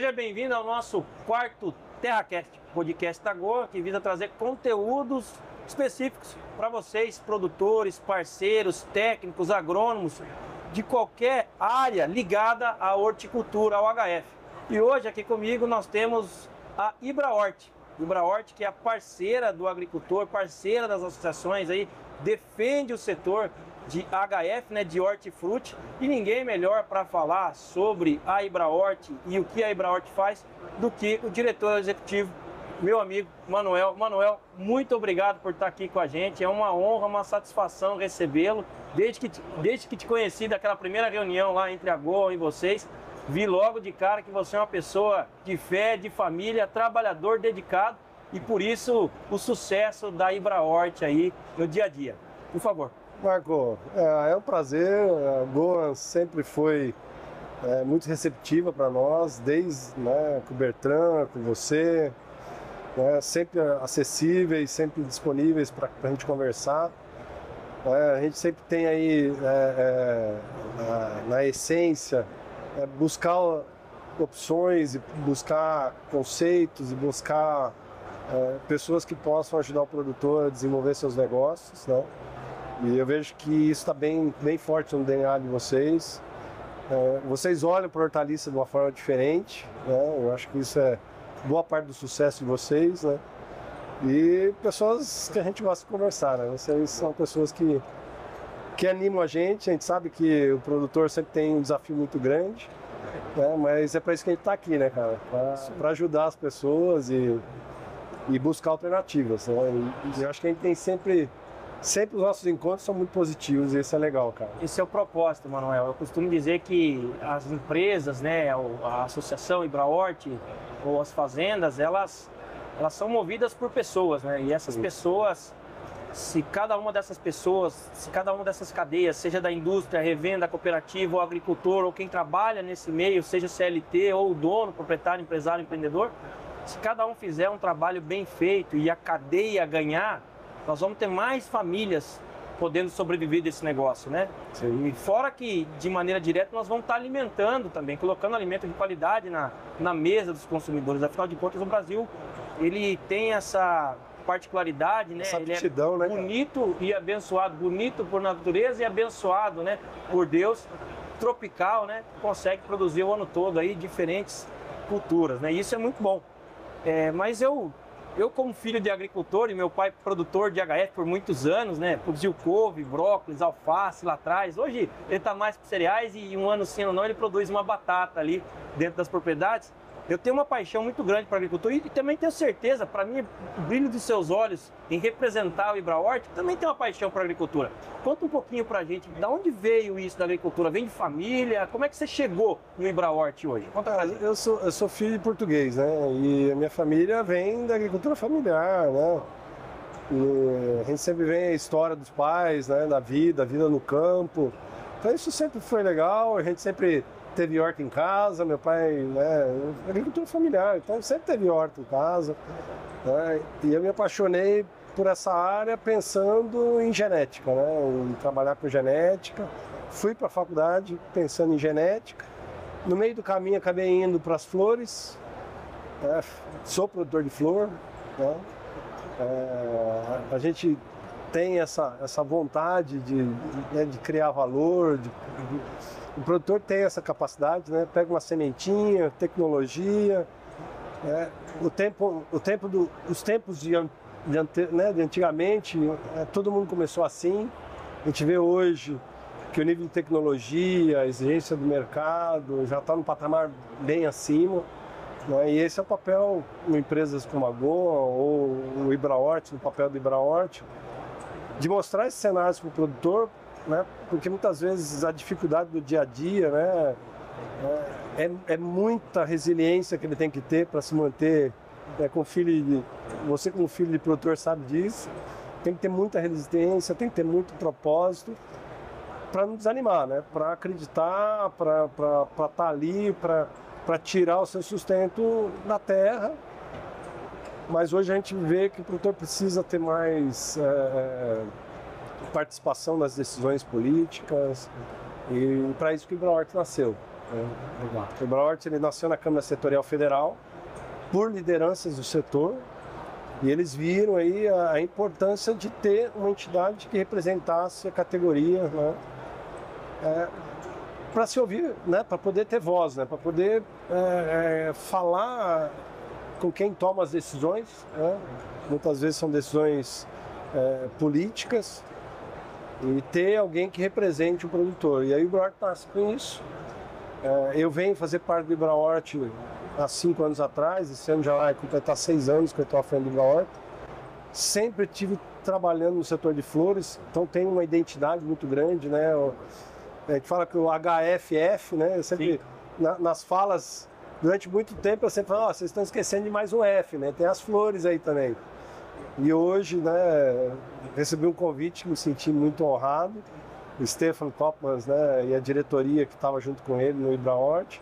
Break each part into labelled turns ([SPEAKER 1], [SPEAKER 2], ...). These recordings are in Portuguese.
[SPEAKER 1] Seja bem-vindo ao nosso quarto TerraCast, podcast da Goa, que visa trazer conteúdos específicos para vocês, produtores, parceiros, técnicos, agrônomos, de qualquer área ligada à horticultura, ao HF. E hoje aqui comigo nós temos a IbraHort. IbraHort, que é a parceira do agricultor, parceira das associações aí, defende o setor de HF, né, de hortifruti, e ninguém melhor para falar sobre a IbraHort e o que a IbraHort faz do que o diretor executivo, meu amigo Manuel. Manuel, muito obrigado por estar aqui com a gente, é uma honra, uma satisfação recebê-lo. Desde que te conheci daquela primeira reunião lá entre a Goa e vocês, vi logo de cara que você é uma pessoa de fé, de família, trabalhador, dedicado, e por isso o sucesso da IbraHort aí no dia a dia. Por favor.
[SPEAKER 2] Marco, é um prazer. A Goa sempre foi muito receptiva para nós, desde com o Bertrand, com você, sempre acessíveis, sempre disponíveis para a gente conversar. A gente sempre tem aí, na essência, buscar opções, e buscar conceitos, e buscar pessoas que possam ajudar o produtor a desenvolver seus negócios, né? E eu vejo que isso está bem forte no DNA de vocês. Vocês olham para a hortaliça de uma forma diferente, né? Eu acho que isso é boa parte do sucesso de vocês, né? E pessoas que a gente gosta de conversar, né? Vocês são pessoas que animam a gente sabe que o produtor sempre tem um desafio muito grande, né? Mas é para isso que a gente está aqui, né, cara? Para ajudar as pessoas e buscar alternativas, né? E eu acho que a gente tem sempre os nossos encontros são muito positivos e isso é legal, cara.
[SPEAKER 1] Esse é o propósito, Manuel. Eu costumo dizer que as empresas, né, a associação IbraHort ou as fazendas, elas são movidas por pessoas, né? E essas pessoas, se cada uma dessas cadeias, seja da indústria, revenda, cooperativa, ou agricultor, ou quem trabalha nesse meio, seja CLT ou o dono, proprietário, empresário, empreendedor, se cada um fizer um trabalho bem feito e a cadeia ganhar, nós vamos ter mais famílias podendo sobreviver desse negócio, né? Sim. E fora que, de maneira direta, nós vamos estar alimentando também, colocando alimento de qualidade na mesa dos consumidores. Afinal de contas, o Brasil, ele tem essa particularidade, né?
[SPEAKER 2] Essa aptidão,
[SPEAKER 1] ele é bonito e abençoado, bonito por natureza e abençoado, né, por Deus, tropical, né? Consegue produzir o ano todo aí diferentes culturas, né? E isso é muito bom. Mas eu como filho de agricultor e meu pai produtor de HF por muitos anos, né? Produziu couve, brócolis, alface lá atrás. Hoje ele está mais com cereais e um ano sim ou não ele produz uma batata ali dentro das propriedades. Eu tenho uma paixão muito grande para a agricultura e também tenho certeza, para mim, o brilho dos seus olhos em representar o IbraHort, também tem uma paixão para a agricultura. Conta um pouquinho para a gente, de onde veio isso da agricultura? Vem de família? Como é que você chegou no IbraHort hoje? Conta pra gente.
[SPEAKER 2] Eu sou filho de português, né? E a minha família vem da agricultura familiar, né? E a gente sempre vê a história dos pais, né? Da vida, a vida no campo. Então isso sempre foi legal, a gente sempre teve horta em casa, meu pai, né, agricultura familiar, então sempre teve horta em casa, né, e eu me apaixonei por essa área pensando em genética, né, em trabalhar com genética. Fui para a faculdade pensando em genética, no meio do caminho acabei indo para as flores, né, sou produtor de flor, né, a gente tem essa vontade de criar valor, o produtor tem essa capacidade, né? Pega uma sementinha, tecnologia, os tempos de antigamente, todo mundo começou assim. A gente vê hoje que o nível de tecnologia, a exigência do mercado já está num patamar bem acima, né? E esse é o papel de empresas como a Goa ou o IbraHort, no papel do IbraHort, de mostrar esses cenários para o produtor, né? Porque muitas vezes a dificuldade do dia a dia, né? É muita resiliência que ele tem que ter para se manter, você como filho de produtor sabe disso, tem que ter muita resistência, tem que ter muito propósito para não desanimar, né? Para acreditar, para estar ali, para tirar o seu sustento da terra. Mas hoje a gente vê que o produtor precisa ter mais participação nas decisões políticas, e para isso que o IbraHort nasceu. O Ibrahort, ele nasceu na Câmara Setorial Federal por lideranças do setor e eles viram aí a importância de ter uma entidade que representasse a categoria, né? Para se ouvir, né? Para poder ter voz, né? Para poder falar com quem toma as decisões, né? Muitas vezes são decisões políticas, e ter alguém que represente o produtor. E aí o Ibrahort nasce com isso. Eu venho fazer parte do Ibrahort há 5 anos atrás, esse ano já vai completar 6 anos que eu estou à frente do Ibrahort. Sempre estive trabalhando no setor de flores, então tem uma identidade muito grande, né? A gente fala que o HFF, né? Eu sempre, nas falas, durante muito tempo, eu sempre falo, vocês estão esquecendo de mais um F, né? Tem as flores aí também. E hoje, né, recebi um convite que me senti muito honrado, o Stefan Topmans, né, e a diretoria que estava junto com ele no Ibrahort,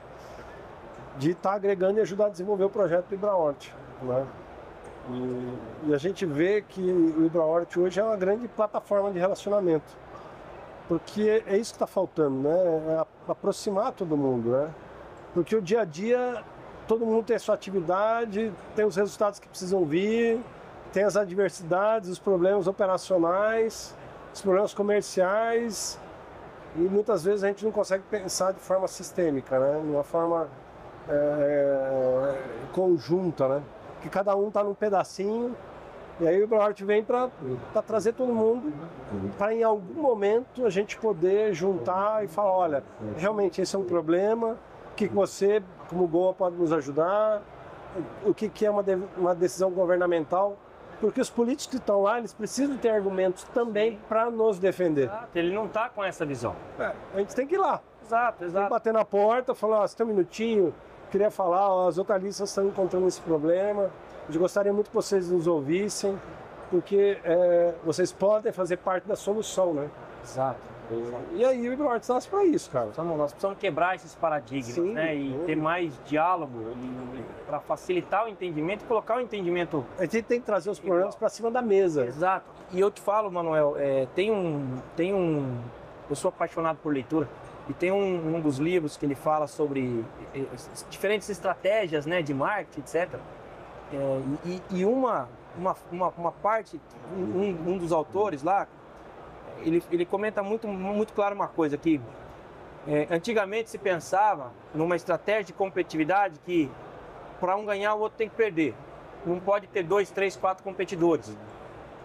[SPEAKER 2] de estar agregando e ajudar a desenvolver o projeto do Ibrahort, né? E a gente vê que o Ibrahort hoje é uma grande plataforma de relacionamento, porque é isso que está faltando, né? É aproximar todo mundo, né? Porque o dia a dia, todo mundo tem a sua atividade, tem os resultados que precisam vir, tem as adversidades, os problemas operacionais, os problemas comerciais, e muitas vezes a gente não consegue pensar de forma sistêmica, né? De uma forma conjunta, né? Que cada um está num pedacinho, e aí o Ibrahort vem para trazer todo mundo, para em algum momento a gente poder juntar e falar, olha, realmente esse é um problema, o que você, como Goa, pode nos ajudar, o que é uma decisão governamental, porque os políticos que estão lá, eles precisam ter argumentos também para nos defender.
[SPEAKER 1] Exato, ele não está com essa visão.
[SPEAKER 2] A gente tem que ir lá.
[SPEAKER 1] Exato,
[SPEAKER 2] Tem que bater na porta, falar, você tem um minutinho, queria falar, as hortaliças estão encontrando esse problema, eu gostaria muito que vocês nos ouvissem, porque vocês podem fazer parte da solução, né?
[SPEAKER 1] Exato.
[SPEAKER 2] E aí o Ibrahort nasce para isso, cara.
[SPEAKER 1] Nós precisamos quebrar esses paradigmas, né? E ter mais diálogo para facilitar o entendimento e colocar o entendimento.
[SPEAKER 2] A gente tem que trazer os problemas para cima da mesa.
[SPEAKER 1] Exato. E eu te falo, Manuel, eu sou apaixonado por leitura e tem um dos livros que ele fala sobre diferentes estratégias, né, de marketing, etc. E uma parte, um dos autores lá, ele comenta muito claro uma coisa, que antigamente se pensava numa estratégia de competitividade que para um ganhar o outro tem que perder. Não pode ter 2, 3, 4 competidores.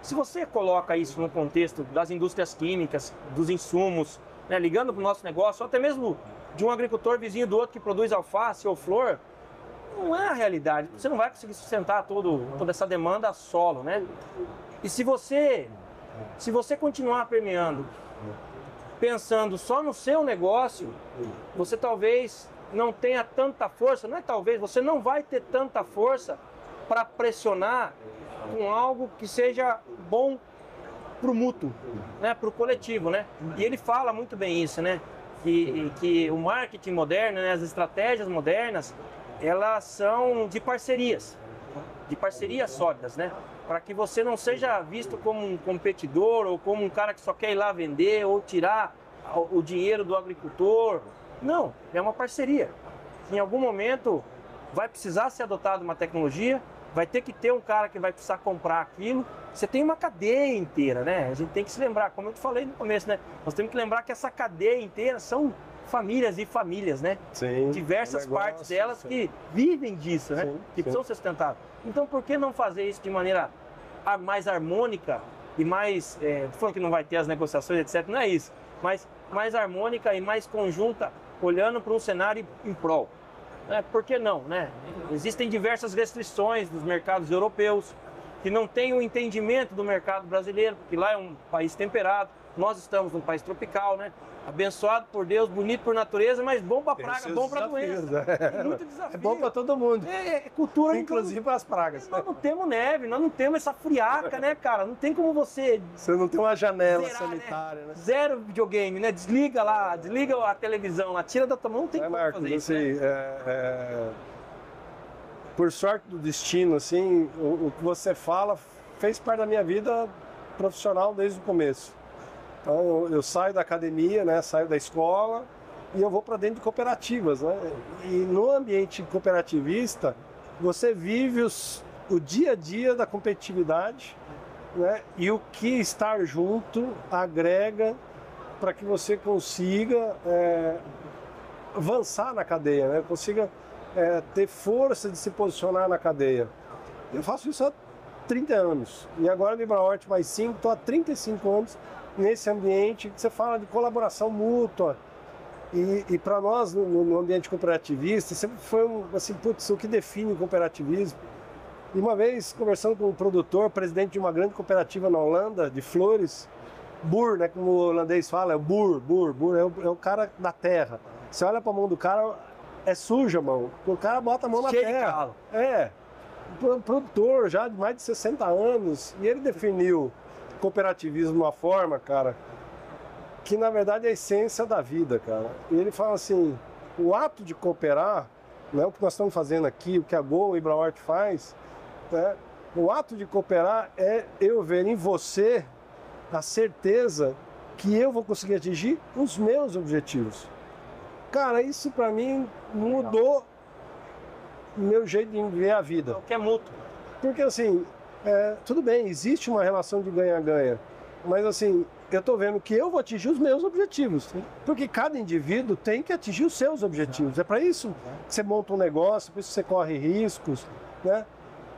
[SPEAKER 1] Se você coloca isso no contexto das indústrias químicas, dos insumos, né, ligando para o nosso negócio, ou até mesmo de um agricultor vizinho do outro que produz alface ou flor, não é a realidade. Você não vai conseguir sustentar toda essa demanda solo, né? E se você continuar permeando, pensando só no seu negócio, você talvez não tenha tanta força, não é talvez, você não vai ter tanta força para pressionar com algo que seja bom para o mútuo, né, para o coletivo, né? E ele fala muito bem isso, né? Que o marketing moderno, né, as estratégias modernas, elas são de parcerias sólidas, né? Para que você não seja visto como um competidor ou como um cara que só quer ir lá vender ou tirar o dinheiro do agricultor. Não, é uma parceria. Em algum momento vai precisar ser adotada uma tecnologia, vai ter que ter um cara que vai precisar comprar aquilo. Você tem uma cadeia inteira, né? A gente tem que se lembrar, como eu te falei no começo, né? Nós temos que lembrar que essa cadeia inteira são famílias e famílias, né?
[SPEAKER 2] Sim,
[SPEAKER 1] diversas partes delas que vivem disso, né? Que precisam ser sustentadas. Então, por que não fazer isso de maneira mais harmônica e mais... falando que não vai ter as negociações, etc. Não é isso. Mas mais harmônica e mais conjunta, olhando para um cenário em prol. Por que não, né? Existem diversas restrições dos mercados europeus que não têm o entendimento do mercado brasileiro, porque lá é um país temperado, nós estamos num país tropical, né? Abençoado por Deus, bonito por natureza, mas bom para praga, bom para doença. Muito desafio.
[SPEAKER 2] É bom para todo mundo.
[SPEAKER 1] É cultura,
[SPEAKER 2] inclusive para as pragas.
[SPEAKER 1] Nós não temos neve, nós não temos essa friaca, né, cara? Não tem como você
[SPEAKER 2] não tem uma janela
[SPEAKER 1] zerar,
[SPEAKER 2] sanitária, né?
[SPEAKER 1] Zero videogame, né? Desliga a televisão lá, tira da tua mão, não tem como
[SPEAKER 2] Marcos,
[SPEAKER 1] fazer isso,
[SPEAKER 2] assim,
[SPEAKER 1] né?
[SPEAKER 2] Por sorte do destino, assim, o que você fala fez parte da minha vida profissional desde o começo. Então, eu saio da academia, né, saio da escola, e eu vou para dentro de cooperativas, né? E no ambiente cooperativista, você vive o dia a dia da competitividade, né? E o que estar junto agrega para que você consiga avançar na cadeia, né? Consiga ter força de se posicionar na cadeia. Eu faço isso há 30 anos e agora no Ibrahort mais 5, estou há 35 anos nesse ambiente que você fala de colaboração mútua. E para nós, no ambiente cooperativista, sempre foi assim, putz, o que define o cooperativismo. E uma vez, conversando com um produtor, presidente de uma grande cooperativa na Holanda, de flores, boer, né, como o holandês fala, é o boer é o cara da terra. Você olha para a mão do cara, é suja a mão, o cara bota a mão na terra. Um produtor já de mais de 60 anos, e ele definiu cooperativismo de uma forma, cara, que na verdade é a essência da vida, cara. E ele fala assim, o ato de cooperar, né, o que nós estamos fazendo aqui, o que a Gol e Ibrahort faz, né, o ato de cooperar é eu ver em você a certeza que eu vou conseguir atingir os meus objetivos. Cara, isso para mim mudou o meu jeito de ver a vida.
[SPEAKER 1] O que é mútuo.
[SPEAKER 2] Porque assim, tudo bem, existe uma relação de ganha-ganha, mas assim, eu estou vendo que eu vou atingir os meus objetivos, porque cada indivíduo tem que atingir os seus objetivos. É para isso que você monta um negócio, por isso que você corre riscos, né?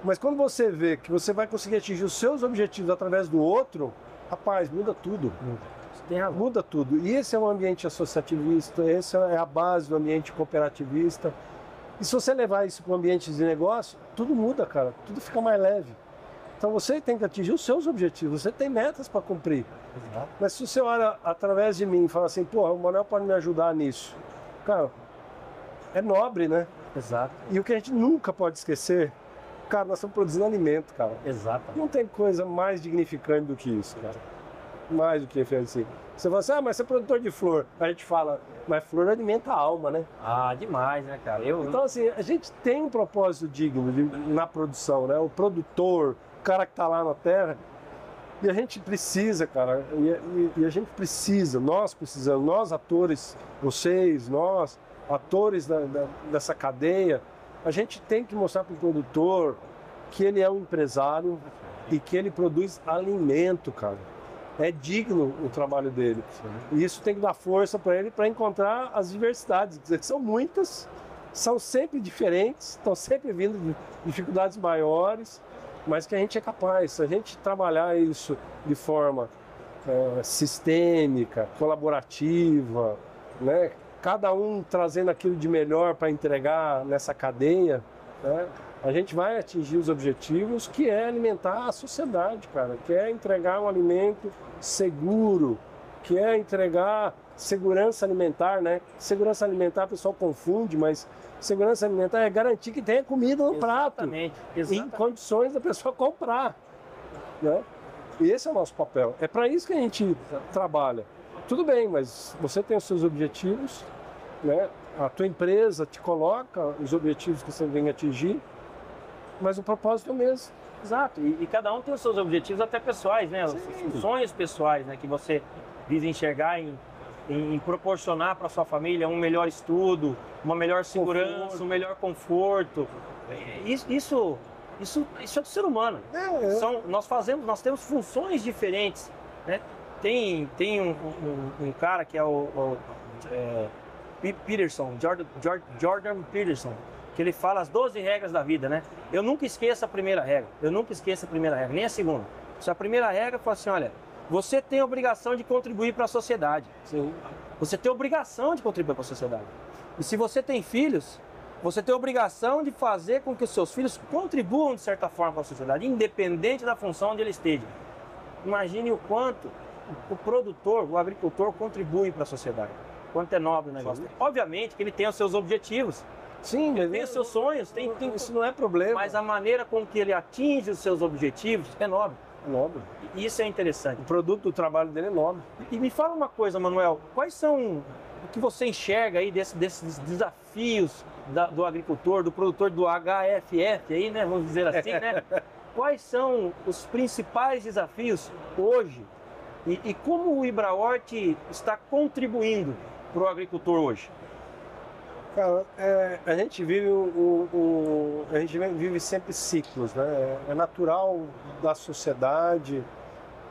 [SPEAKER 2] Mas quando você vê que você vai conseguir atingir os seus objetivos através do outro, rapaz, muda tudo. Muda tudo. E esse é um ambiente associativista, essa é a base do ambiente cooperativista. E se você levar isso para um ambiente de negócio, tudo muda, cara. Tudo fica mais leve. Então você tem que atingir os seus objetivos, você tem metas para cumprir. Exato. Mas se você olha através de mim e fala assim, pô, o Manuel pode me ajudar nisso. Cara, é nobre, né?
[SPEAKER 1] Exato.
[SPEAKER 2] E o que a gente nunca pode esquecer, cara, nós estamos produzindo alimento, cara.
[SPEAKER 1] Exato.
[SPEAKER 2] Não tem coisa mais dignificante do que isso, cara. Mais do que assim. Você fala assim, mas você é produtor de flor. A gente fala, mas flor alimenta a alma, né?
[SPEAKER 1] Ah, demais, né, cara?
[SPEAKER 2] Então, assim, a gente tem um propósito digno na produção, né? O produtor, o cara que está lá na terra. E a gente precisa, cara, e a gente precisa, nós precisamos, nós atores, vocês, nós, atores dessa cadeia, a gente tem que mostrar para o produtor que ele é um empresário e que ele produz alimento, cara. É digno o trabalho dele. E isso tem que dar força para ele para encontrar as diversidades. Quer dizer, que são muitas, são sempre diferentes, estão sempre vindo de dificuldades maiores, mas que a gente é capaz, se a gente trabalhar isso de forma sistêmica, colaborativa, né? Cada um trazendo aquilo de melhor para entregar nessa cadeia, né? A gente vai atingir os objetivos, que é alimentar a sociedade, cara, que é entregar um alimento seguro, que é entregar segurança alimentar, né? Segurança alimentar o pessoal confunde, mas segurança alimentar é garantir que tenha comida no prato, em condições da pessoa comprar, né? E esse é o nosso papel. É para isso que a gente trabalha. Tudo bem, mas você tem os seus objetivos, né? A tua empresa te coloca os objetivos que você tem que atingir, mas o propósito é o mesmo.
[SPEAKER 1] Exato, e cada um tem os seus objetivos até pessoais, né? Os sonhos pessoais, né? Que você visa enxergar em proporcionar para sua família um melhor estudo, uma melhor segurança, um melhor conforto. Isso é do ser humano. Nós temos funções diferentes, né? Tem um cara que é o Peterson, Jordan Peterson, que ele fala as 12 regras da vida, né? Eu nunca esqueço a primeira regra, nem a segunda. A primeira regra fala assim, olha, você tem a obrigação de contribuir para a sociedade.
[SPEAKER 2] Sim.
[SPEAKER 1] Você tem a obrigação de contribuir para a sociedade. E se você tem filhos, você tem a obrigação de fazer com que os seus filhos contribuam de certa forma para a sociedade, independente da função onde ele esteja. Imagine o quanto o produtor, o agricultor contribui para a sociedade. Quanto é nobre o negócio. Obviamente que ele tem os seus objetivos.
[SPEAKER 2] Sim,
[SPEAKER 1] ele tem os seus sonhos,
[SPEAKER 2] isso não é problema.
[SPEAKER 1] Mas a maneira com que ele atinge os seus objetivos é nobre.
[SPEAKER 2] É nobre.
[SPEAKER 1] E isso é interessante.
[SPEAKER 2] O produto do trabalho dele é nobre.
[SPEAKER 1] E me fala uma coisa, Manuel, quais são o que você enxerga aí desses desafios do agricultor, do produtor do HFF aí, né? Vamos dizer assim, né? Quais são os principais desafios hoje e como o Ibrahort está contribuindo para o agricultor hoje?
[SPEAKER 2] Cara, a gente vive vive sempre ciclos, né? É natural da sociedade,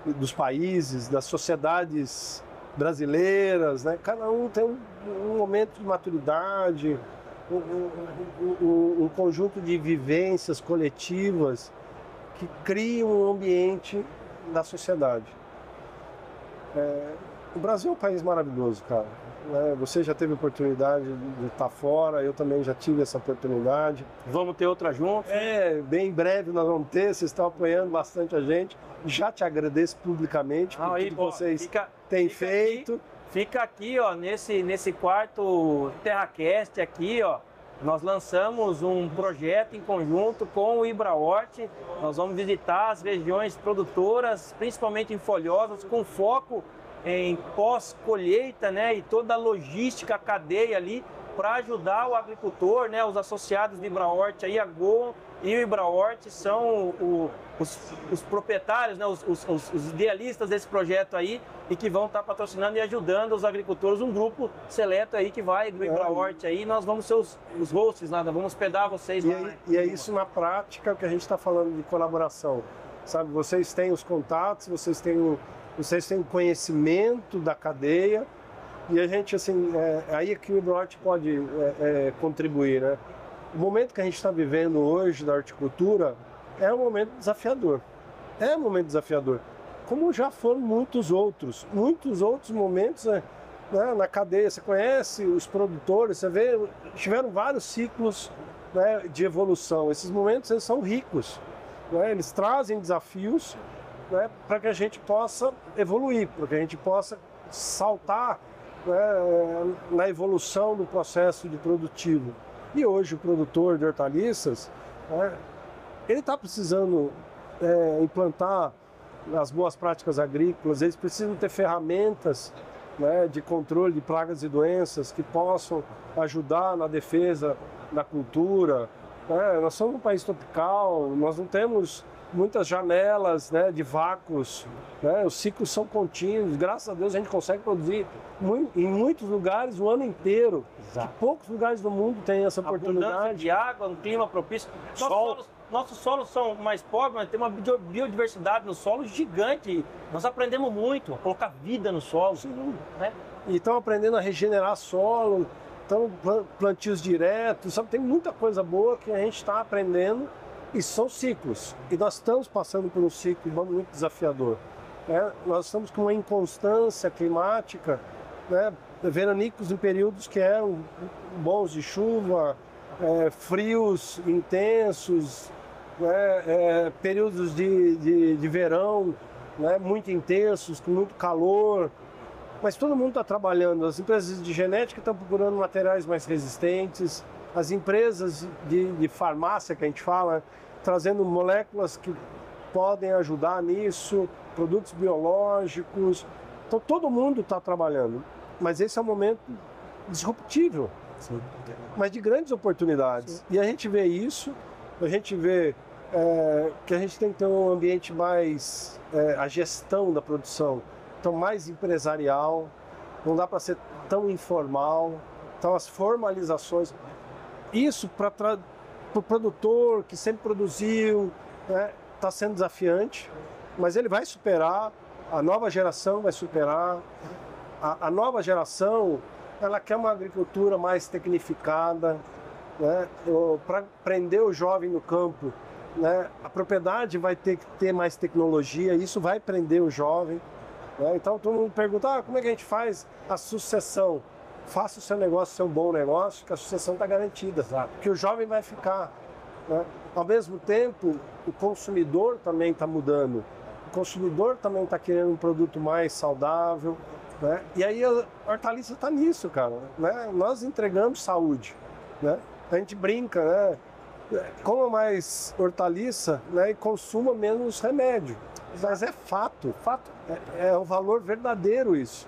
[SPEAKER 2] dos países, das sociedades brasileiras, né? Cada um tem um momento de maturidade, um conjunto de vivências coletivas que criam um ambiente da sociedade. O Brasil é um país maravilhoso, cara. Você já teve oportunidade de estar fora, eu também já tive essa oportunidade.
[SPEAKER 1] Vamos ter outra junto?
[SPEAKER 2] Bem em breve nós vamos ter, vocês estão apoiando bastante a gente. Já te agradeço publicamente por tudo que vocês têm feito.
[SPEAKER 1] Fica aqui, ó, nesse quarto TerraCast aqui, ó. Nós lançamos um projeto em conjunto com o IBRAHORT. Nós vamos visitar as regiões produtoras, principalmente em folhosas, com foco em pós-colheita, né, e toda a logística, a cadeia ali, para ajudar o agricultor, né, os associados do IBRAHORT, aí, a GOA e o IBRAHORT são os proprietários, né, os idealistas desse projeto aí, e que vão estar patrocinando e ajudando os agricultores, um grupo seleto aí que vai do IBRAHORT aí, nós vamos ser os hosts lá, nós vamos hospedar vocês lá.
[SPEAKER 2] E é isso na prática que a gente está falando de colaboração, sabe? Vocês têm os contatos, vocês têm o conhecimento da cadeia, e a gente, assim, aí é que o IBRAHORT pode contribuir, né? O momento que a gente está vivendo hoje da horticultura é um momento desafiador. É um momento desafiador. Como já foram muitos outros momentos, né, na cadeia. Você conhece os produtores, você vê, tiveram vários ciclos, né, de evolução. Esses momentos eles são ricos, né? Eles trazem desafios, né, para que a gente possa evoluir, para que a gente possa saltar, né, na evolução do processo de produtivo. E hoje o produtor de hortaliças, né, ele está precisando implantar as boas práticas agrícolas, eles precisam ter ferramentas, né, de controle de pragas e doenças que possam ajudar na defesa da cultura. Nós somos um país tropical, nós não temos muitas janelas, né, de vácuos, né? Os ciclos são contínuos, graças a Deus a gente consegue produzir em muitos lugares o ano inteiro.
[SPEAKER 1] Exato.
[SPEAKER 2] Poucos lugares do mundo têm essa oportunidade.
[SPEAKER 1] Abundância de água, um clima propício. Nossos solos são mais pobres, mas tem uma biodiversidade no solo gigante. Nós aprendemos muito a colocar vida no solo.
[SPEAKER 2] Sim.
[SPEAKER 1] Né?
[SPEAKER 2] E estão aprendendo a regenerar solo, estão plantios diretos, sabe? Tem muita coisa boa que a gente está aprendendo. E são ciclos, e nós estamos passando por um ciclo muito desafiador. Nós estamos com uma inconstância climática, né? Veranicos em períodos que eram bons de chuva, frios intensos, né? Períodos de verão, né? Muito intensos, com muito calor. Mas todo mundo está trabalhando, as empresas de genética estão procurando materiais mais resistentes, as empresas de farmácia que a gente fala, trazendo moléculas que podem ajudar nisso, produtos biológicos. Então todo mundo está trabalhando, mas esse é um momento disruptível, sim, mas de grandes oportunidades. Sim. E a gente vê isso, a gente vê que a gente tem que ter um ambiente mais, a gestão da produção, então mais empresarial, não dá para ser tão informal, então as formalizações. Isso para o produtor que sempre produziu, né, está sendo desafiante, mas ele vai superar, a nova geração vai superar. A nova geração, ela quer uma agricultura mais tecnificada, né, para prender o jovem no campo, né, a propriedade vai ter que ter mais tecnologia, isso vai prender o jovem. Né, então todo mundo pergunta, como é que a gente faz a sucessão? Faça o seu negócio ser um bom negócio, que a sucessão está garantida, sabe? Que o jovem vai ficar. Né? Ao mesmo tempo, o consumidor também está mudando. O consumidor também está querendo um produto mais saudável. Né? E aí a hortaliça está nisso, cara. Né? Nós entregamos saúde. Né? A gente brinca, né? Coma mais hortaliça, né? E consuma menos remédio. Mas é fato. É um valor verdadeiro isso.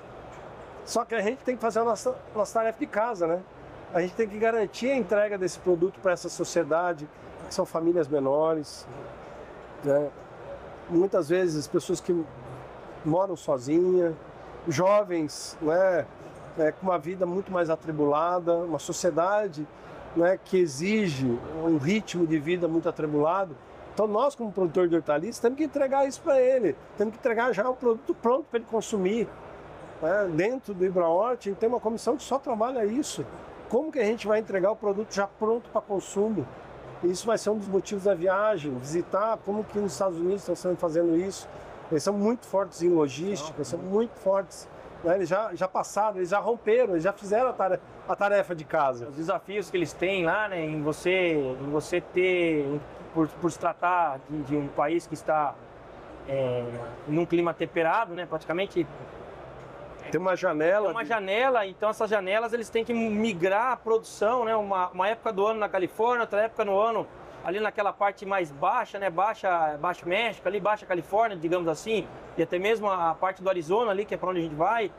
[SPEAKER 2] Só que a gente tem que fazer a nossa tarefa de casa, né? A gente tem que garantir a entrega desse produto para essa sociedade, que são famílias menores, né? Muitas vezes pessoas que moram sozinhas, jovens, né? com uma vida muito mais atribulada, uma sociedade, né, que exige um ritmo de vida muito atribulado. Então nós, como produtor de hortaliças, temos que entregar isso para ele, temos que entregar já um produto pronto para ele consumir. Né? Dentro do IBRAHORT, a gente tem uma comissão que só trabalha isso. Como que a gente vai entregar o produto já pronto para consumo? Isso vai ser um dos motivos da viagem, visitar como que nos Estados Unidos estão fazendo isso. Eles são muito fortes em logística, são muito fortes. Né? Eles já passaram, eles já romperam, eles já fizeram a tarefa de casa.
[SPEAKER 1] Os desafios que eles têm lá, né, em você ter, por se tratar de um país que está num clima temperado, né, praticamente.
[SPEAKER 2] Tem uma janela.
[SPEAKER 1] Tem uma janela, então essas janelas eles têm que migrar a produção, né, uma época do ano na Califórnia, outra época no ano ali naquela parte mais baixa, né, Baixo México, ali Baixa Califórnia, digamos assim, e até mesmo a parte do Arizona ali, que é para onde a gente vai,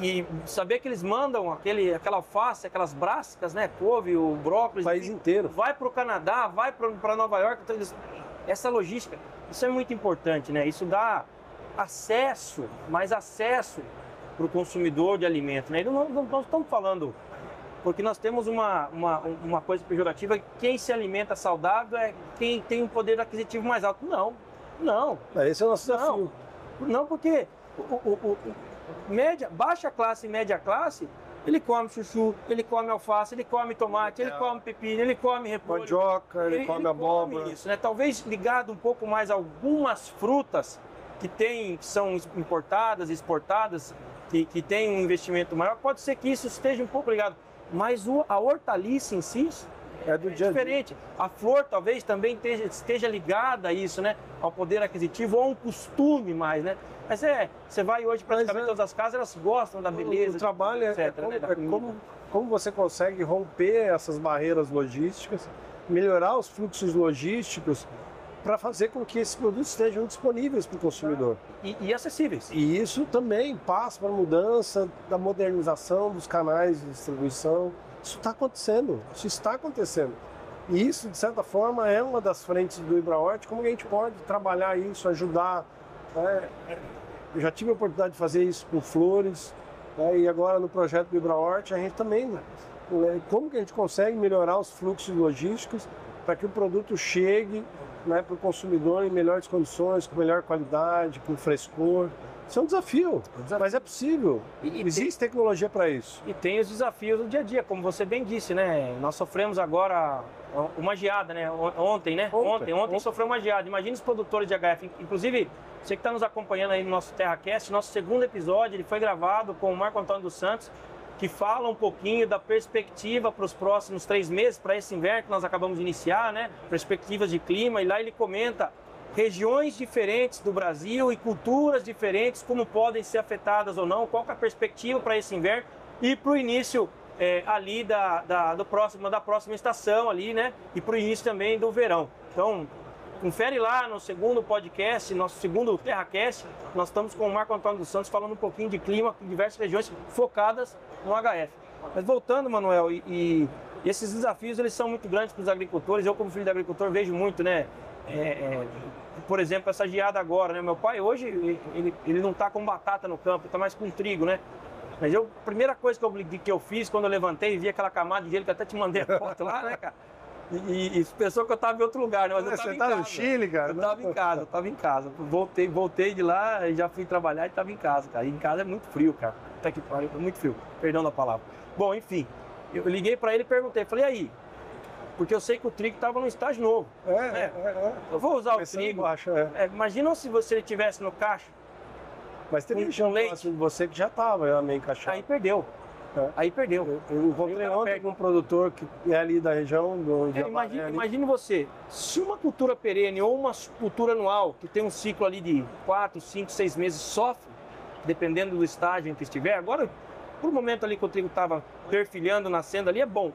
[SPEAKER 1] e saber que eles mandam aquela alface, aquelas brassicas, né, couve, o brócolis,
[SPEAKER 2] o país inteiro.
[SPEAKER 1] Vai para o Canadá, vai para Nova York, então essa logística, isso é muito importante, né, isso dá mais acesso para o consumidor de alimento, né, não estamos falando. Porque nós temos uma coisa pejorativa, quem se alimenta saudável é quem tem um poder aquisitivo mais alto. Não.
[SPEAKER 2] Esse é o nosso desafio.
[SPEAKER 1] Não, porque baixa classe e média classe, ele come chuchu, ele come alface, ele come tomate, ele come pepino, ele come repolho.
[SPEAKER 2] Mandioca, ele come abóbora.
[SPEAKER 1] Come isso, né? Talvez ligado um pouco mais a algumas frutas que são importadas, exportadas, que tem um investimento maior, pode ser que isso esteja um pouco ligado. Mas a hortaliça em si é diferente. A flor talvez também esteja ligada a isso, né? Ao poder aquisitivo ou a um costume mais, né? Mas você vai hoje praticamente todas as casas, elas gostam da beleza.
[SPEAKER 2] O trabalho etc, como você consegue romper essas barreiras logísticas, melhorar os fluxos logísticos para fazer com que esses produtos estejam disponíveis para o consumidor.
[SPEAKER 1] E acessíveis.
[SPEAKER 2] E isso também passa para a mudança da modernização dos canais de distribuição. Isso está acontecendo. E isso, de certa forma, é uma das frentes do IBRAHORT, como a gente pode trabalhar isso, ajudar. Né? Eu já tive a oportunidade de fazer isso com flores, né? E agora no projeto do IBRAHORT a gente também, né? Como que a gente consegue melhorar os fluxos logísticos para que o produto chegue, né, para o consumidor em melhores condições, com melhor qualidade, com frescor. Isso é um desafio, mas é possível. Existe tecnologia para isso.
[SPEAKER 1] E tem os desafios do dia a dia, como você bem disse, né? Nós sofremos agora uma geada, né? Ontem, né? Ontem sofreu uma geada. Imagina os produtores de HF. Inclusive, você que está nos acompanhando aí no nosso TerraCast, nosso segundo episódio, ele foi gravado com o Marco Antônio dos Santos, que fala um pouquinho da perspectiva para os próximos 3 meses, para esse inverno que nós acabamos de iniciar, né? Perspectivas de clima, e lá ele comenta regiões diferentes do Brasil e culturas diferentes, como podem ser afetadas ou não, qual que é a perspectiva para esse inverno e para o início ali da próxima estação ali, né? E para o início também do verão. Então, confere lá no segundo podcast, nosso segundo TerraCast, nós estamos com o Marco Antônio dos Santos falando um pouquinho de clima em diversas regiões focadas no HF. Mas voltando, Manuel, e esses desafios eles são muito grandes para os agricultores. Eu, como filho de agricultor, vejo muito, né? Por exemplo, essa geada agora, né? Meu pai hoje, ele não está com batata no campo, está mais com trigo, né? Mas a primeira coisa que eu fiz quando eu levantei e vi aquela camada de gelo, que eu até te mandei a foto lá, né, cara? E pensou que eu estava em outro lugar, né? Mas eu estava em casa. Você tá
[SPEAKER 2] no Chile, cara?
[SPEAKER 1] Eu estava em casa. Voltei de lá, já fui trabalhar e estava em casa, cara. E em casa é muito frio, cara. Até que pariu, é muito frio. Perdão da palavra. Bom, enfim, eu liguei para ele e perguntei, falei, e aí? Porque eu sei que o trigo estava num estágio novo. Eu vou usar o trigo. Imagina se você estivesse no caixa.
[SPEAKER 2] Mas teve um leite de você que já estava meio encaixado.
[SPEAKER 1] Aí perdeu. Aí perdeu.
[SPEAKER 2] Eu encontrei ontem com um produtor que é ali da região do
[SPEAKER 1] imagine você, se uma cultura perene ou uma cultura anual, que tem um ciclo ali de 4, 5, 6 meses, sofre, dependendo do estágio em que estiver. Agora, por um momento ali que o trigo estava perfilhando, nascendo ali, é bom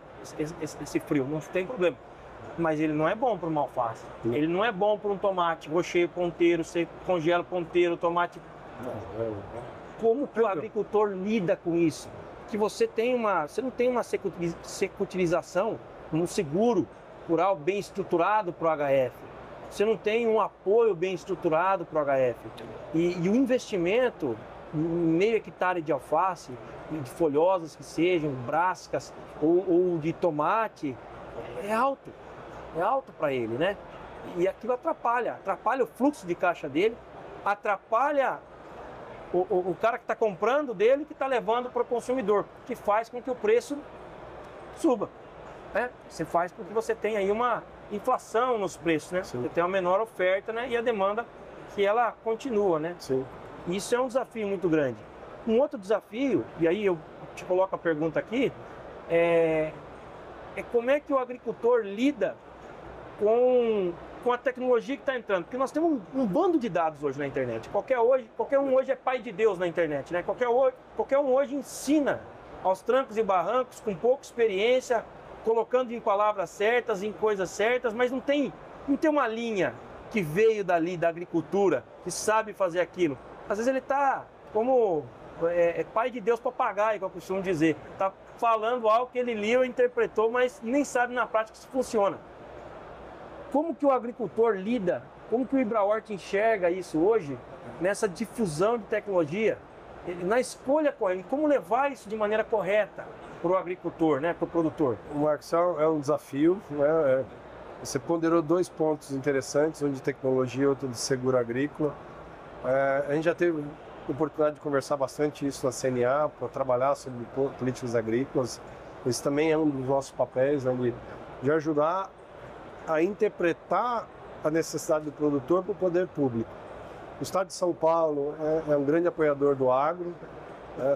[SPEAKER 1] esse frio, não tem problema. Mas ele não é bom para uma alface. Ele não é bom para um tomate rocheio ponteiro, você congela ponteiro, tomate... Como que o agricultor lida com isso? Que você não tem uma securitização, um seguro rural bem estruturado para o HF. Você não tem um apoio bem estruturado para o HF. E o investimento em meio hectare de alface, de folhosas que sejam, brassicas ou de tomate, é alto para ele, né? E aquilo atrapalha o fluxo de caixa dele, atrapalha o cara que está comprando dele, que está levando para o consumidor, que faz com que o preço suba, né? Você faz com que você tenha aí uma inflação nos preços, né?
[SPEAKER 2] Sim.
[SPEAKER 1] Você tem uma menor oferta, né? E a demanda que ela continua, né?
[SPEAKER 2] Sim.
[SPEAKER 1] Isso é um desafio muito grande. Um outro desafio, e aí eu te coloco a pergunta aqui, é como é que o agricultor lida com a tecnologia que está entrando? Porque nós temos um bando de dados hoje na internet. Qualquer um hoje é pai de Deus na internet, né? Qualquer um hoje ensina aos trancos e barrancos, com pouca experiência, colocando em palavras certas, em coisas certas, mas não tem uma linha que veio dali da agricultura, que sabe fazer aquilo. Às vezes ele está como pai de Deus papagaio, que eu costumo dizer. Está falando algo que ele leu, interpretou, mas nem sabe na prática se funciona. Como que o agricultor lida, como que o IBRAHORT enxerga isso hoje, nessa difusão de tecnologia, na escolha correta, como levar isso de maneira correta para o agricultor, né, para o produtor?
[SPEAKER 2] Marcos, é um desafio, né? Você ponderou 2 pontos interessantes, um de tecnologia e outro de seguro agrícola. A gente já teve oportunidade de conversar bastante isso na CNA, para trabalhar sobre políticas agrícolas. Esse também é um dos nossos papéis, né, de ajudar a interpretar a necessidade do produtor para o poder público. O Estado de São Paulo é um grande apoiador do agro.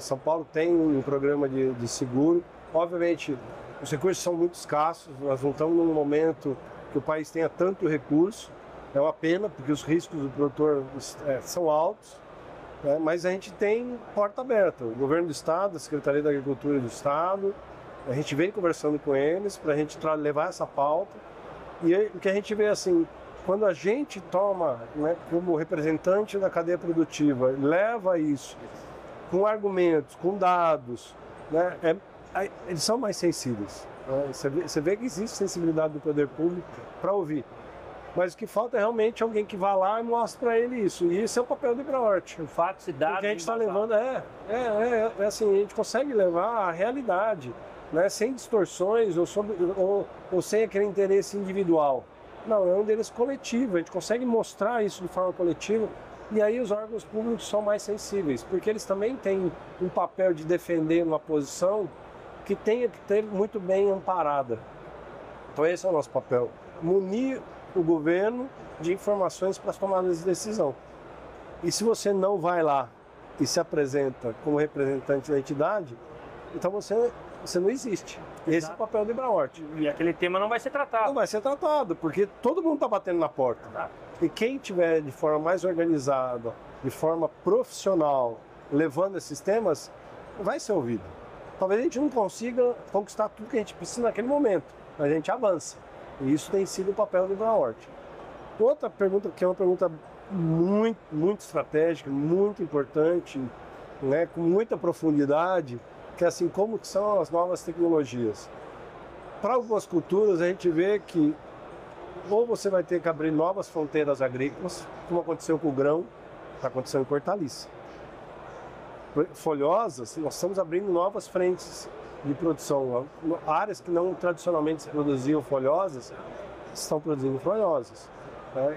[SPEAKER 2] São Paulo tem um programa de seguro. Obviamente, os recursos são muito escassos, nós não estamos num momento que o país tenha tanto recurso. É uma pena, porque os riscos do produtor são altos, né? Mas a gente tem porta aberta. O governo do Estado, a Secretaria da Agricultura do Estado, a gente vem conversando com eles para a gente levar essa pauta. E o que a gente vê assim, quando a gente toma, né, como representante da cadeia produtiva, leva isso com argumentos, com dados, né, eles são mais sensíveis. Né? Você vê que existe sensibilidade do poder público para ouvir. Mas o que falta é realmente alguém que vá lá e mostre para ele isso. E esse é o papel do IBRAHORT.
[SPEAKER 1] O fato se dá.
[SPEAKER 2] O que a gente está levando assim, a gente consegue levar a realidade, né, sem distorções ou sem aquele interesse individual. Não, é um interesse coletivo, a gente consegue mostrar isso de forma coletiva e aí os órgãos públicos são mais sensíveis, porque eles também têm um papel de defender uma posição que tenha que ter muito bem amparada. Então esse é o nosso papel, munir o governo de informações para as tomadas de decisão. E se você não vai lá e se apresenta como representante da entidade, então você não existe. Esse é o papel do IBRAHORT.
[SPEAKER 1] E aquele tema não vai ser tratado.
[SPEAKER 2] Não vai ser tratado, porque todo mundo está batendo na porta. E quem tiver de forma mais organizada, de forma profissional, levando esses temas, vai ser ouvido. Talvez a gente não consiga conquistar tudo que a gente precisa naquele momento, mas a gente avança. E isso tem sido o papel do IBRAHORT. Outra pergunta, que é uma pergunta muito, muito estratégica, muito importante, né, com muita profundidade, que é assim, como que são as novas tecnologias. Para algumas culturas, a gente vê que ou você vai ter que abrir novas fronteiras agrícolas, como aconteceu com o grão, está acontecendo com hortaliça. Folhosas, nós estamos abrindo novas frentes de produção. Áreas que não tradicionalmente se produziam folhosas, estão produzindo folhosas.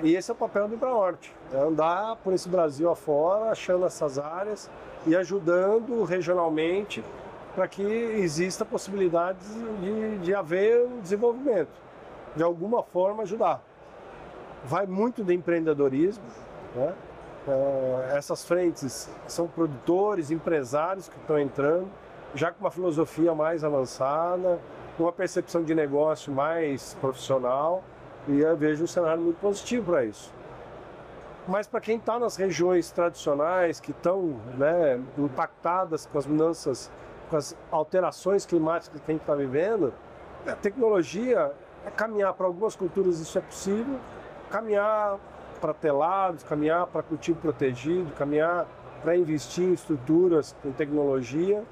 [SPEAKER 2] E esse é o papel do IBRAHORT, andar por esse Brasil afora, achando essas áreas e ajudando regionalmente para que exista possibilidade de haver um desenvolvimento, de alguma forma ajudar. Vai muito do empreendedorismo, né? Essas frentes são produtores, empresários que estão entrando, já com uma filosofia mais avançada, com uma percepção de negócio mais profissional, e eu vejo um cenário muito positivo para isso. Mas para quem está nas regiões tradicionais, que estão, né, impactadas com as mudanças, com as alterações climáticas que a gente está vivendo, a tecnologia é caminhar para algumas culturas, isso é possível, caminhar para telados, caminhar para cultivo protegido, caminhar para investir em estruturas com tecnologia,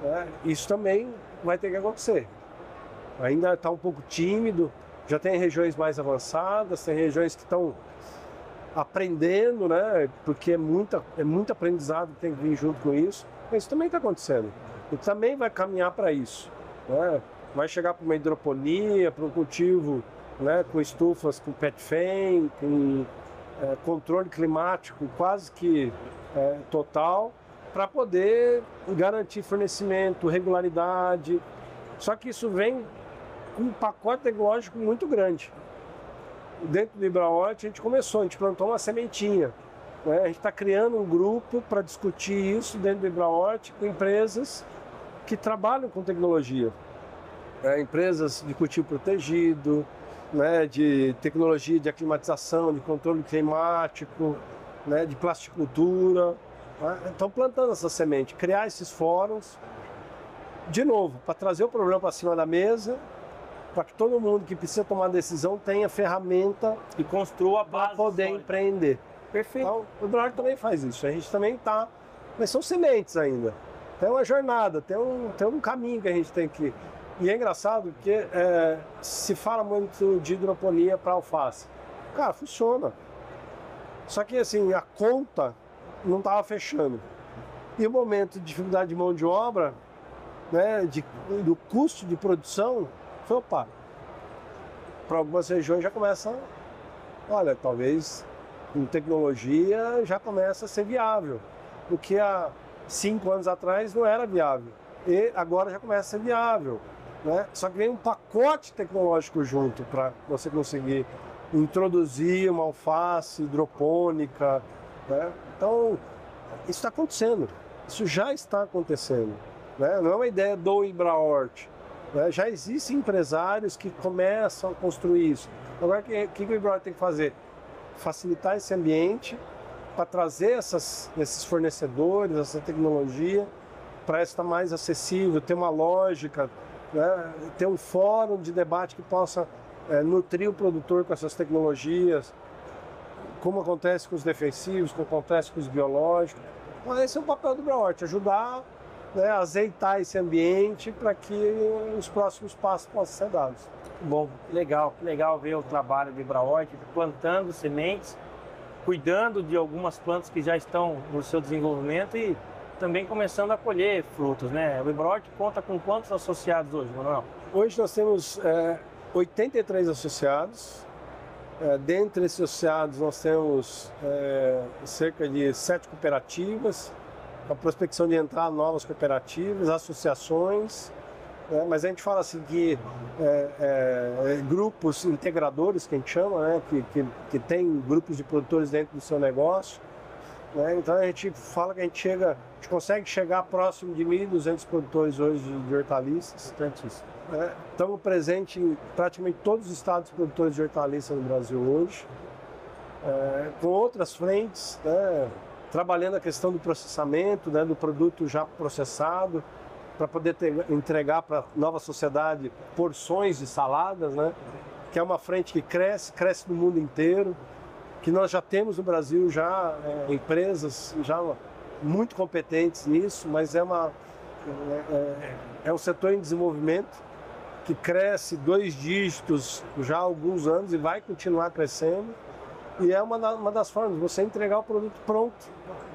[SPEAKER 2] né? Isso também vai ter que acontecer. Ainda está um pouco tímido, já tem regiões mais avançadas, tem regiões que estão aprendendo, né? Porque é muito aprendizado que tem que vir junto com isso, Isso também está acontecendo. E também vai caminhar para isso, né? Vai chegar para uma hidroponia, para um cultivo, né, com estufas, com PETFEM, com controle climático quase que total, para poder garantir fornecimento, regularidade. Só que isso vem com um pacote tecnológico muito grande. Dentro do IBRAORT a gente plantou uma sementinha. Né? A gente está criando um grupo para discutir isso dentro do IBRAORT com empresas que trabalham com tecnologia. Empresas de cultivo protegido, né, de tecnologia de aclimatização, de controle climático, né, de plasticultura. Né? Estão plantando essa semente, criar esses fóruns, de novo, para trazer o problema para cima da mesa, para que todo mundo que precisa tomar decisão tenha ferramenta
[SPEAKER 1] e construa a base
[SPEAKER 2] para poder empreender.
[SPEAKER 1] Perfeito.
[SPEAKER 2] Então, o IBRAORT também faz isso, a gente também está, mas são sementes ainda. Tem uma jornada, tem um caminho que a gente tem que... E é engraçado porque se fala muito de hidroponia para alface. Cara, funciona. Só que assim, a conta não estava fechando. E o momento de dificuldade de mão de obra, né, do custo de produção, foi opa. Para algumas regiões já começa, olha, talvez em tecnologia já começa a ser viável. O que há 5 anos atrás não era viável. E agora já começa a ser viável. Né? Só que vem um pacote tecnológico junto para você conseguir introduzir uma alface hidropônica. Né? Então, isso está acontecendo. Isso já está acontecendo. Né? Não é uma ideia do IBRAORT. Né? Já existem empresários que começam a construir isso. Agora, o que o IBRAORT tem que fazer? Facilitar esse ambiente para trazer esses fornecedores, essa tecnologia, para estar mais acessível, ter uma lógica, né? Ter um fórum de debate que possa nutrir o produtor com essas tecnologias, como acontece com os defensivos, como acontece com os biológicos. Mas esse é o papel do IBRAORT, ajudar, né, a azeitar esse ambiente para que os próximos passos possam ser dados.
[SPEAKER 1] Bom, legal ver o trabalho do IBRAORT, plantando sementes, cuidando de algumas plantas que já estão no seu desenvolvimento e também começando a colher frutos, né? O IBRAORT conta com quantos associados hoje, Manuel?
[SPEAKER 2] Hoje nós temos 83 associados. Dentre esses associados nós temos cerca de 7 cooperativas, a prospecção de entrar novas cooperativas, associações, mas a gente fala assim que grupos integradores, que a gente chama, né? que tem grupos de produtores dentro do seu negócio. Então a gente fala que a gente consegue chegar próximo de 1.200 produtores hoje de hortaliças. Estamos presentes em praticamente todos os estados produtores de hortaliças no Brasil hoje, com outras frentes, né, trabalhando a questão do processamento, né, do produto já processado, para poder entregar para a nova sociedade porções de saladas, né, que é uma frente que cresce no mundo inteiro, que nós já temos no Brasil empresas já muito competentes nisso, mas é um setor em desenvolvimento que cresce 2 dígitos já há alguns anos e vai continuar crescendo. E é uma das formas de você entregar o produto pronto,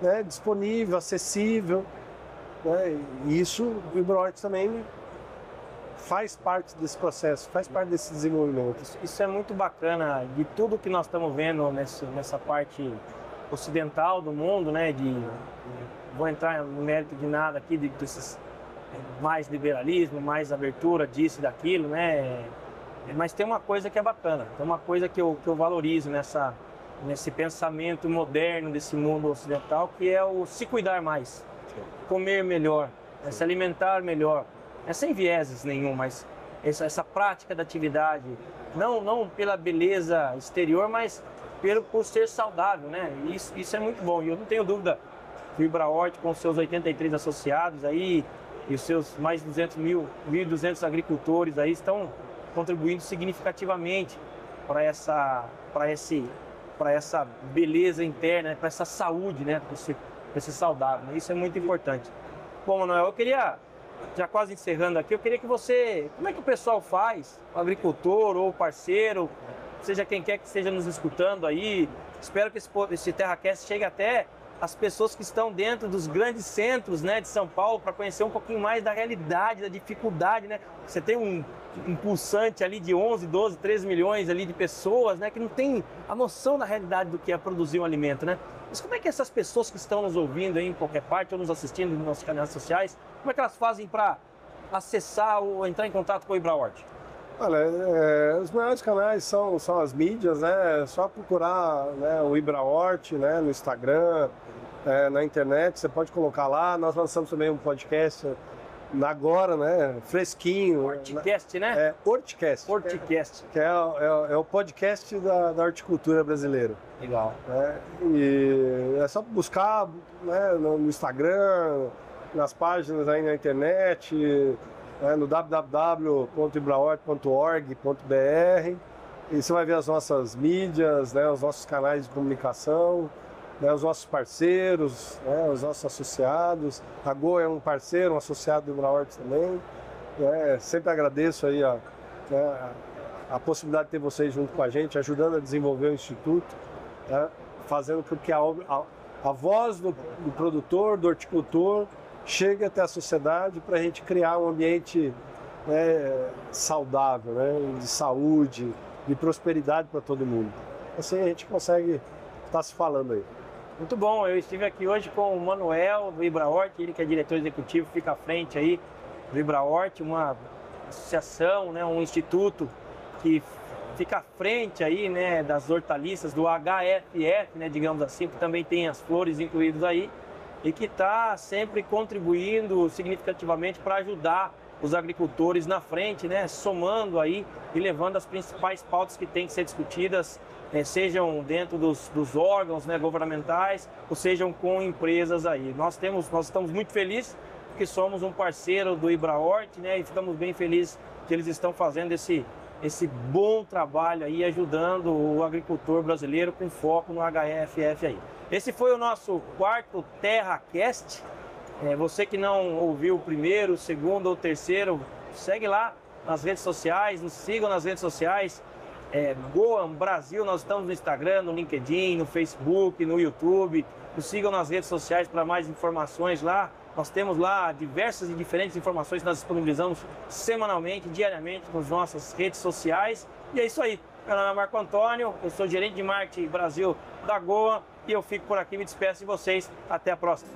[SPEAKER 2] né, disponível, acessível. Né, e isso o IBRAORT também faz parte desse processo, faz parte desse desenvolvimento.
[SPEAKER 1] Isso é muito bacana, de tudo que nós estamos vendo nessa parte ocidental do mundo, né? Vou entrar no mérito de nada aqui, desses mais liberalismo, mais abertura disso e daquilo, né? Mas tem uma coisa que é bacana, tem uma coisa que eu valorizo nesse pensamento moderno desse mundo ocidental, que é o se cuidar mais, comer melhor, se alimentar melhor. Sem vieses nenhum, mas essa prática da atividade, não pela beleza exterior, mas por ser saudável, né? Isso é muito bom. E eu não tenho dúvida que o IBRAORT, com seus 83 associados aí, e os seus mais de 1.200 agricultores aí, estão contribuindo significativamente para essa beleza interna, para essa saúde, né? Para ser saudável. Isso é muito importante. Bom, Manuel, eu queria, já quase encerrando aqui, eu queria que você, como é que o pessoal faz, o agricultor ou o parceiro, seja quem quer que esteja nos escutando aí, espero que esse TerraCast chegue até as pessoas que estão dentro dos grandes centros, né, de São Paulo, para conhecer um pouquinho mais da realidade, da dificuldade, né? Você tem um pulsante ali de 11, 12, 13 milhões ali de pessoas, né, que não tem a noção da realidade do que é produzir um alimento, né? Mas como é que essas pessoas que estão nos ouvindo aí em qualquer parte ou nos assistindo nos nossos canais sociais, como é que elas fazem para acessar ou entrar em contato com o IbraHort?
[SPEAKER 2] Olha, os maiores canais são as mídias, né? É só procurar, né, o IbraHort, né, no Instagram, na internet, você pode colocar lá. Nós lançamos também um podcast agora, né, fresquinho.
[SPEAKER 1] Horticast, né?
[SPEAKER 2] Horticast.
[SPEAKER 1] Horticast.
[SPEAKER 2] Que é o podcast da horticultura brasileira.
[SPEAKER 1] Legal.
[SPEAKER 2] E é só buscar, né, no Instagram, nas páginas aí na internet, no www.ibrahort.org.br, e você vai ver as nossas mídias, né, os nossos canais de comunicação, né, os nossos parceiros, né, os nossos associados. A Goa é um parceiro, um associado do IbraHort também. Sempre agradeço aí a possibilidade de ter vocês junto com a gente, ajudando a desenvolver o Instituto, né, fazendo com que a voz do produtor, do horticultor, chegue até a sociedade para a gente criar um ambiente, né, saudável, né, de saúde, de prosperidade para todo mundo. Assim a gente consegue estar se falando aí.
[SPEAKER 1] Muito bom, eu estive aqui hoje com o Manuel do IbraHort, ele que é diretor executivo, fica à frente aí do IbraHort, uma associação, né, um instituto que fica à frente aí, né, das hortaliças, do HFF, né, digamos assim, que também tem as flores incluídas aí, e que está sempre contribuindo significativamente para ajudar os agricultores na frente, né, somando aí e levando as principais pautas que têm que ser discutidas, sejam dentro dos órgãos, né, governamentais, ou sejam com empresas aí. Nós estamos muito felizes porque somos um parceiro do IbraHort, né, e ficamos bem felizes que eles estão fazendo esse bom trabalho aí, ajudando o agricultor brasileiro com foco no HFF aí. Esse foi o nosso quarto TerraCast. Você que não ouviu o primeiro, o segundo ou o terceiro, segue lá nas redes sociais, nos sigam nas redes sociais. Goa Brasil, nós estamos no Instagram, no LinkedIn, no Facebook, no YouTube. Nos sigam nas redes sociais para mais informações lá. Nós temos lá diversas e diferentes informações que nós disponibilizamos semanalmente, diariamente nas nossas redes sociais. E é isso aí. Meu nome é Marco Antônio, eu sou gerente de marketing Brasil da Goa e eu fico por aqui, me despeço de vocês. Até a próxima.